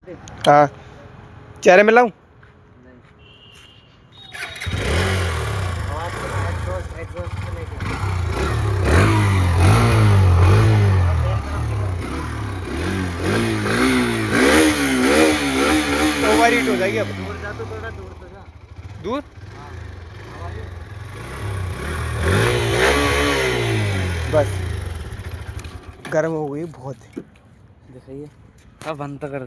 हाँ, चेहरे में लाऊं? ओवर हीट हो जाएगी अब। दूर जा तो थोड़ा दूर तो जा। दूर? बस गर्म हो गई बहुत। दिखाइए। अब बंद तो कर दे।